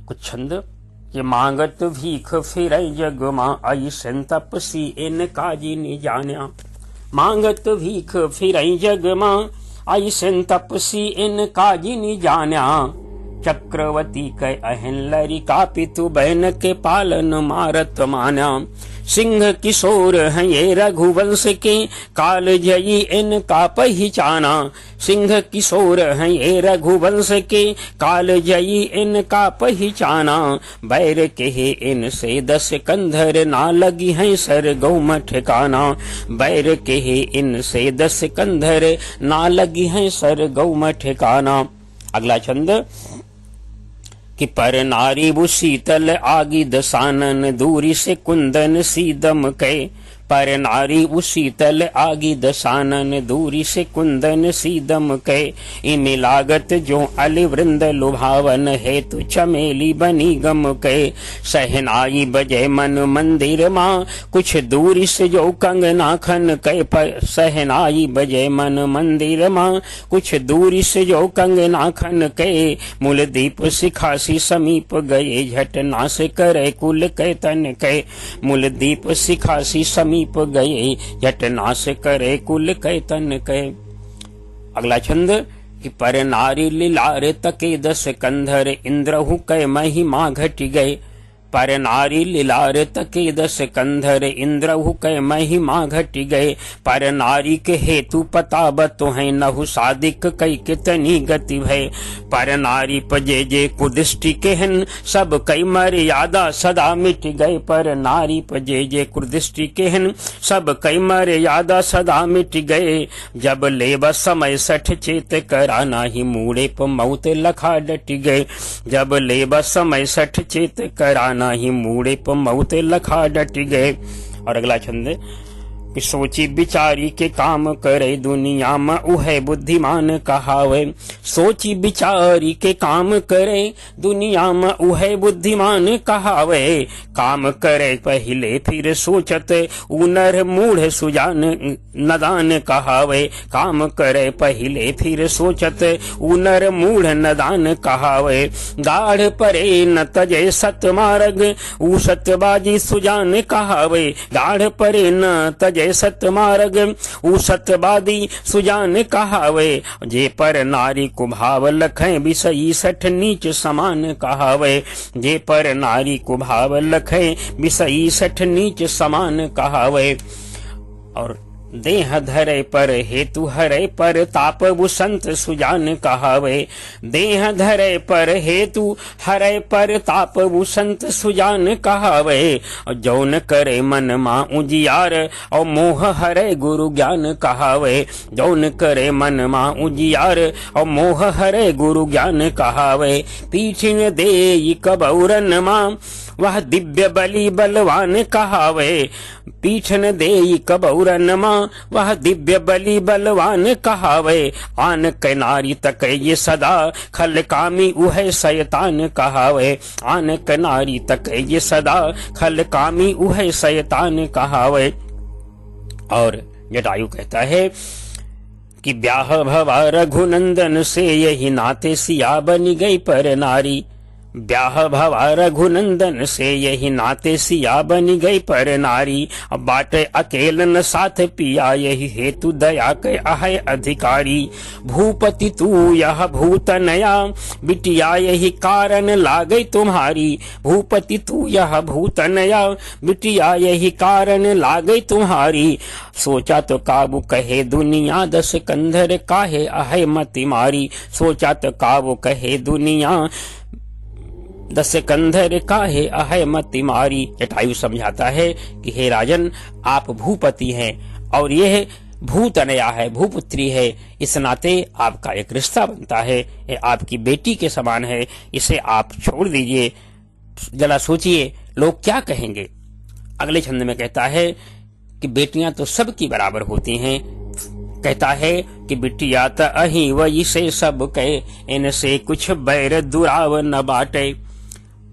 Q: कुछ छंद। ये मांगत भीख फिर जग मां आई तपसी इन काजी नि जान्या। मांगत भीख फिर जग मां आई तपसी इन काजी नि जान्या। चक्रवती कै अहन लरिका पितु बहन के पालन मारत मान्या। सिंह किशोर हैं ये रघुवंश के काल जयी इनका पहचाना। सिंह किशोर हैं ये रघुवंश के काल जयी इनका पहचाना। बैर के इनसे 10 कंधर ना लगी हैं सर गौम ठिकाना। बैर के इनसे 10 कंधर ना लगी हैं सर गौम ठिकाना। अगला छंद कि पर नारी वो शीतल आगी दसानन दूरी से कुंदन सीदम कै। पर नारी वो शीतल आगी दसानन दूरी से कुंदन सीदम कै। इमे लागत जो अलिवृंद लुभावन है तु चमेली बनी गम कै। सहनाई बजे मन मंदिर मां कुछ दूरी से जो कंगना खन कै। पर सहनाई बजे मन मंदिर मां कुछ दूरी से जो कंगना खन कै। मूल दीप सिखासी समीप गए झट नाश करे कुल कै तन कै। मूल दीप सिखासी समीप गए झट नाश करे कुल कै तन कै। अगला छंद कि पर नारी लीलार तके 10 कंधर इंद्रहु कै महिमा घट गए। पर नारी लिलार तके दस कंधर इंद्रहु कै महिमा घट गए। पर नारी के हेतु पताबत है नहु सादिक कई कितनी गति भय। पर नारी पजे जे कुदृष्टि केहन सब कई मर्यादा सदा मिट गए। पर नारी पजे जे कुदृष्टि केहन सब कई मर्यादा सदा मिट गए। जब लेब समय सठ चेत करा नाही मूड़े प मौत लखा डट गए। जब लेब समय सठ चेत करा नाही मूड़े प मौत लखा डट गए। और अगला छंद कि सोची बिचारी के काम करे दुनिया में उहे बुद्धिमान कहावे। सोची बिचारी के काम करे दुनिया में उहे बुद्धिमान कहावे। काम करे पहले फिर सोचत उनर मूढ़ सुजान नदान कहावे। काम करे पहले फिर सोचत उनर मूढ़ नदान कहावे। गाढ़ परे न तजे सत मार्ग ऊ सतबाजी सुजान कहावे। गाढ़ परे न तजे सत मार्ग ऊ सतबादी सुजान कहावे। जे पर नारी कुभाव लखें बिसई सठ नीच समान कहावे। जे पर नारी कुभाव लखें बिसई सठ नीच समान कहावे। और देह धरे पर हेतु हरे पर ताप बुसंत सुजान कहावे। देह धरे पर हेतु हरे पर ताप बुसंत सुजान कहावे। जौन करे मन मां उजियार और मोह हरे गुरु ज्ञान कहावे। जौन करे मन मां उजियार और मोह हरे गुरु ज्ञान कहावे। पीछिन देई कबौरन मां वह दिव्य बलि बलवान कहावे। पीछन देई कबौरन मां वह दिव्य बलि बलवान कहावे। आन के नारी तक ये सदा खल कामी उहे शैतान कहावे। आन के नारी तक ये सदा खल कामी उहे शैतान कहावे। और जटायु कहता है कि ब्याह भवा रघुनंदन से यही नाते सिया बनी गई पर नारी। ब्याह भवा रघुनंदन से यही नाते सिया बनी गई पर नारी। बाटे अकेलन साथ पिया यही हेतु दया के आहे अधिकारी। भूपति तू यह भूत नया बिटिया यही कारण लागई तुम्हारी। भूपति तू यह भूत नया बिटिया यही कारण लागई तुम्हारी। सोचा तो काबू कहे दुनिया दस कंधर काहे आहे मति मारी। सोचा तो काबू कहे दुनिया दस कंधर काहे आहे मति मारी। जटायु समझाता है कि हे राजन, आप भूपति हैं और यह भूतनया है, भूपुत्री है। इस नाते आपका एक रिश्ता बनता है, ये आपकी बेटी के समान है। इसे आप छोड़ दीजिए, जरा सोचिए लोग क्या कहेंगे। अगले छंद में कहता है कि बेटियां तो सबकी बराबर होती हैं। कहता है कि बिटिया त अही वही से सब कहे इनसे कुछ बैर दुराव न बाटे।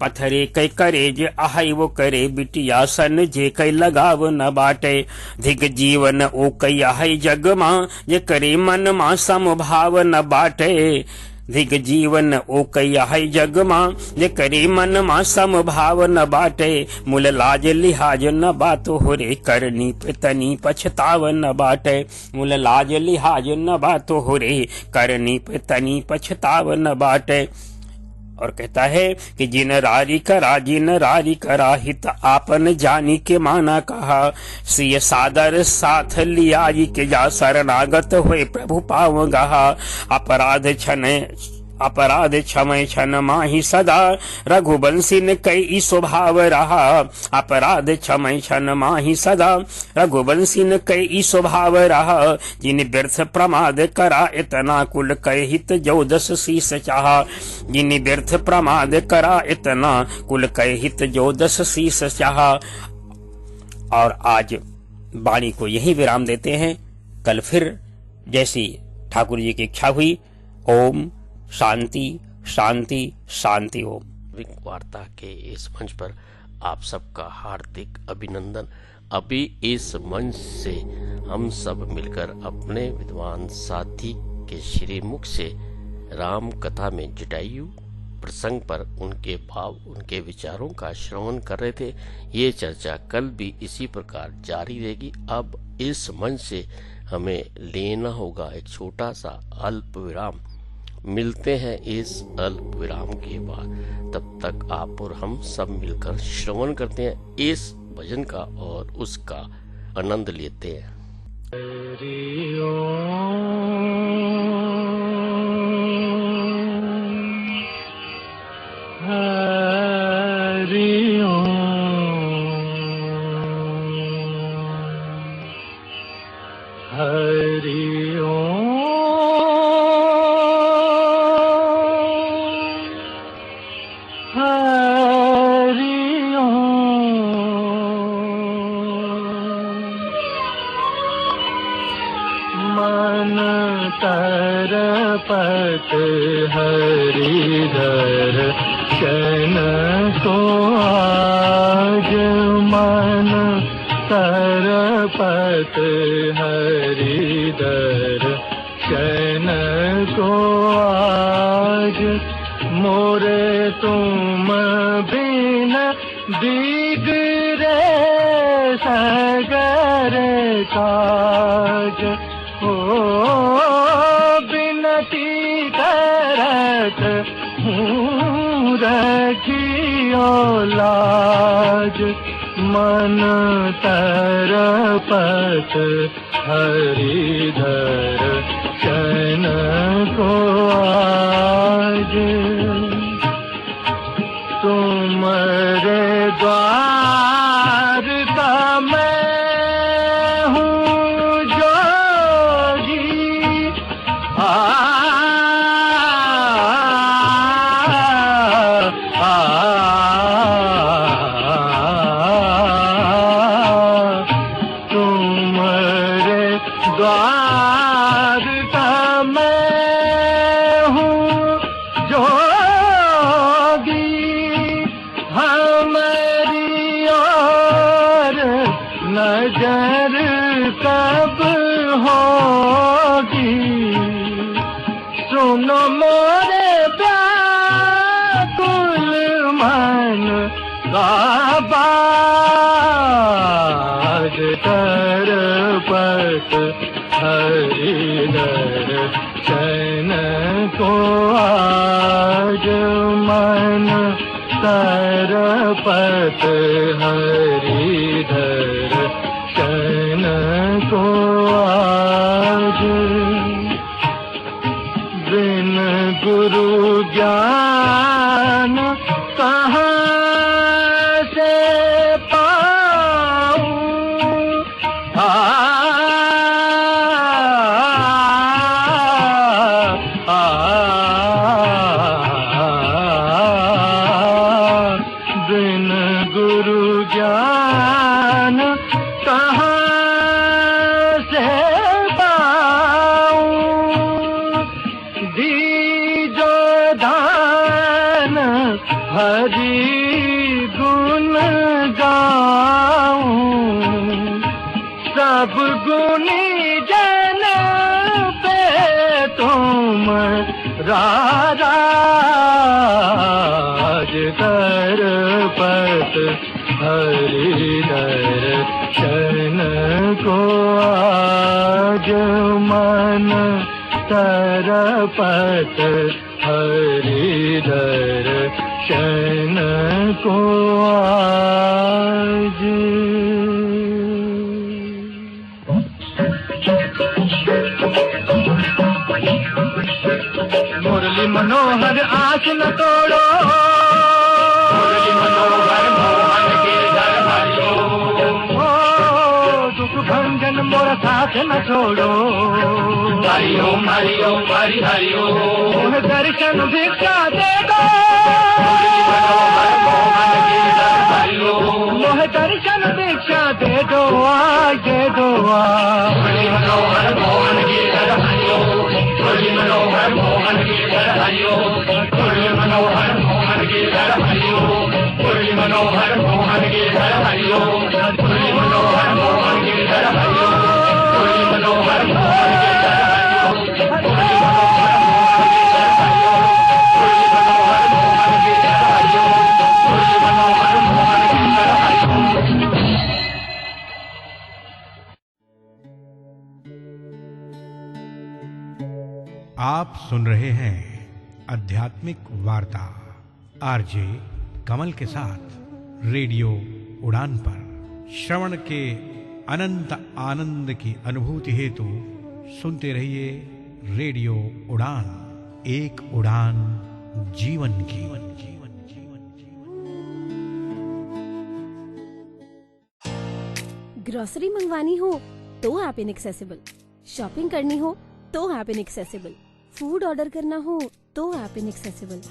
Q: पत्थरे कई करेज आहई वो करे बिटिया सन जे कई लगाव न बाटे। धिग जीवन ओ कई आहई जग मां जे करे मन मां समभाव न बाटे। धिग जीवन ओ कई आहई जग मां जे करे मन मां समभाव न बाटे। मूल लाज लिहाज न बातो होरे करनी तनी पछताव न बाटे। मूल लाज लिहाज न बातो होरे करनी तनी पछताव न बाटे। और कहता है कि जिन रारी करा हित आपन जानी के माना कहा। सिय सादर साथ लिया के जा शरणागत हुए प्रभु पाव गहा। अपराध क्षमय क्षण माही सदा रघुवंशी ने कई स्वभाव रहा। अपराध क्षमय क्षण माही सदा रघुवंशी ने कई स्वभाव रहा। जिन व्यर्थ प्रमाद करा इतना कुल कई हित जो दस शीस चाहा। जिन व्यर्थ प्रमाद करा इतना कुल कई हित जो दस शीस चाहा। और आज वाणी को यही विराम देते हैं। कल फिर जैसी ठाकुर जी की इच्छा हुई। ओम शांति शांति शांति। ओम।
C: वार्ता के इस मंच पर आप सबका हार्दिक अभिनंदन। अभी इस मंच से हम सब मिलकर अपने विद्वान साथी के श्रीमुख से राम कथा में जटायु प्रसंग पर उनके भाव, उनके विचारों का श्रवण कर रहे थे। ये चर्चा कल भी इसी प्रकार जारी रहेगी। अब इस मंच से हमें लेना होगा एक छोटा सा अल्प विराम मिलते हैं इस अल्प विराम के बाद। तब तक आप और हम सब मिलकर श्रवण करते हैं इस भजन का और उसका आनंद लेते हैं।
R: तरपत हरिधर शन को आज मन तरपत हरिधर शन को आज मोरे तुम बिन दिगरे सगर काज ओ बिनती करत हूँ रखियो लाज मन तरपत हरिधर शन को आज तुमरे द्वार का मैं हूँ जोगी तुमरे द्वार का मैं हूँ जोगी हमारी और नजर कब होगी सुनो मोरे व्याकुल मन का बाज तरपत हरिधर शन को आज मन तरपत हरिधर शन को आज बिन गुरु ज्ञान कहाँ से पाऊं बिन गुरु ज्ञान कहाँ से पाऊं दीजो दान हरि गुण गाऊं सब गुणी जन पे तुम राज तरपत हरिधर शन को आज मन तरपत हरिधर शन को आज मुरली मनोहर आस न तोड़ो मुरली मनोहर मोहन के घर हरिओ ओ दुख भंजन मोर साथ न छोड़ो हरिओम हरिओम हरि हरिओम मोह दर्शन भिक्षा दे दो मुरली मनोहर मोहन के घर हरिओ मोह दर्शन भिक्षा दे दो मुरली मनोहर मोहन के घर हरिओ मुरली मनोहर मोहन के घर हरिओ मुरली मनोहर मोहन के घर हरिओ मुरली मनोहर मोहन के घर हरिओ मुरली मनोहर मोहन के घर हरिओ मुरली मनोहर मोहन के घर हरिओ मुरली मनोहर मोहन के घर हरिओ मुरली मनोहर मोहन के घर हरिओ
A: आप सुन रहे हैं आध्यात्मिक वार्ता आरजे कमल के साथ रेडियो उड़ान पर श्रवण के अनंत आनंद की अनुभूति हेतु सुनते रहिए रेडियो उड़ान, एक उड़ान जीवन की।
L: ग्रोसरी मंगवानी हो तो ऐप इनएक्सेसिबल, शॉपिंग करनी हो तो ऐप इनएक्सेसिबल, फूड ऑर्डर करना हो तो ऐप इनएक्सेसिबल।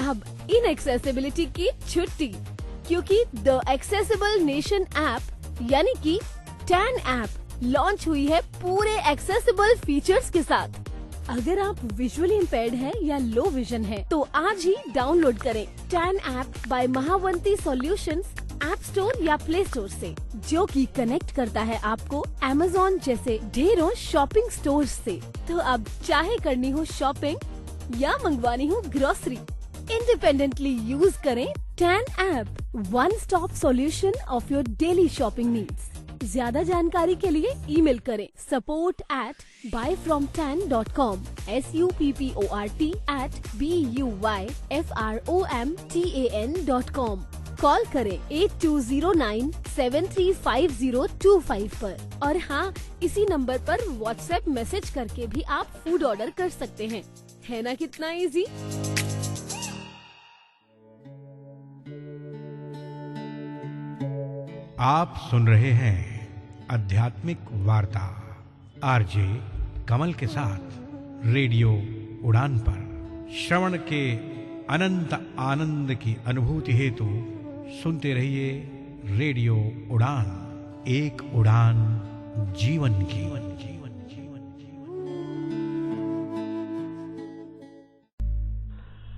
L: अब इनएक्सेसिबिलिटी की छुट्टी, क्योंकि द एक्सेसिबल नेशन ऐप यानी कि टैन ऐप लॉन्च हुई है पूरे एक्सेसिबल फीचर्स के साथ। अगर आप विजुअली इम्पेयर्ड हैं या लो विजन है तो आज ही डाउनलोड करें tan app by Mahavanti solutions app store या प्ले स्टोर से, जो कि कनेक्ट करता है आपको Amazon जैसे ढेरों शॉपिंग स्टोर्स से। तो अब चाहे करनी हो शॉपिंग या मंगवानी हो ग्रोसरी, इंडिपेंडेंटली यूज करें tan app, one stop solution of your daily shopping needs. ज्यादा जानकारी के लिए ईमेल करें support@buyfromtan.com, support@buyfromtan.com। कॉल करें 8209-735025 पर। और हाँ, इसी नंबर पर व्हाट्सएप मैसेज करके भी आप फूड ऑर्डर कर सकते हैं। है ना कितना इजी?
A: आप सुन रहे हैं आध्यात्मिक वार्ता आरजे कमल के साथ रेडियो उड़ान पर श्रवण के अनंत आनंद की अनुभूति हेतु सुनते रहिए रेडियो उड़ान, एक उड़ान जीवन की।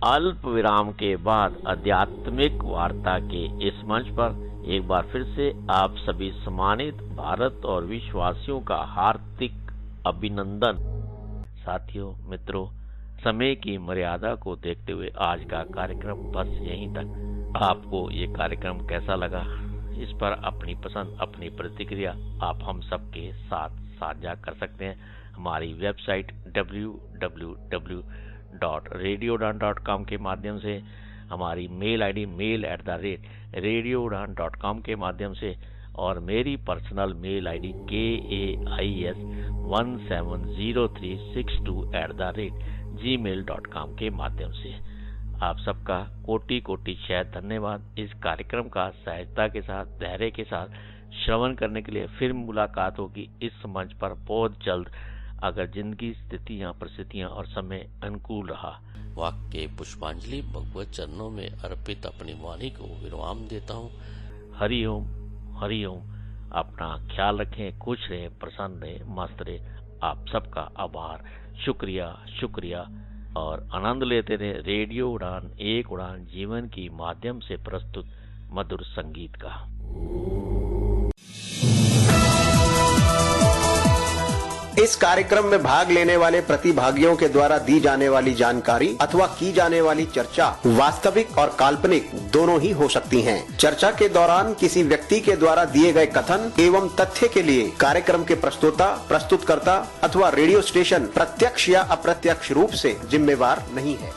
C: अल्प विराम के बाद आध्यात्मिक वार्ता के इस मंच पर एक बार फिर से आप सभी सम्मानित भारत और विश्ववासियों का हार्दिक अभिनंदन। साथियों, मित्रों, समय की मर्यादा को देखते हुए आज का कार्यक्रम बस यहीं तक। आपको ये कार्यक्रम कैसा लगा, इस पर अपनी पसंद, अपनी प्रतिक्रिया आप हम सबके साथ साझा कर सकते हैं। हमारी वेबसाइट www.radioudan.com के माध्यम से, हमारी मेल आईडी mail@radioudan.com के माध्यम से, और मेरी पर्सनल मेल आईडी KAIS170362@gmail.com के माध्यम से। आप सबका कोटि कोटि शत धन्यवाद। इस कार्यक्रम का सहजता के साथ, धैर्य के साथ श्रवण करने के लिए। फिर मुलाकात होगी इस मंच पर बहुत जल्द, अगर जिंदगी, स्थितियां, परिस्थितियां और समय अनुकूल रहा। वाक्य पुष्पांजलि भगवत चरणों में अर्पित अपनी वाणी को विराम देता हूँ। हरि ओम, हरि ओम। अपना ख्याल रखें, खुश रहें, प्रसन्न रहें, मस्त रहें। आप सबका आभार, शुक्रिया, शुक्रिया। और आनंद लेते रहे रेडियो उड़ान, एक उड़ान जीवन की माध्यम से प्रस्तुत मधुर संगीत का।
B: इस कार्यक्रम में भाग लेने वाले प्रतिभागियों के द्वारा दी जाने वाली जानकारी अथवा की जाने वाली चर्चा वास्तविक और काल्पनिक दोनों ही हो सकती हैं। चर्चा के दौरान किसी व्यक्ति के द्वारा दिए गए कथन एवं तथ्य के लिए कार्यक्रम के प्रस्तोता, प्रस्तुतकर्ता अथवा रेडियो स्टेशन प्रत्यक्ष या अप्रत्यक्ष रूप से जिम्मेवार नहीं है।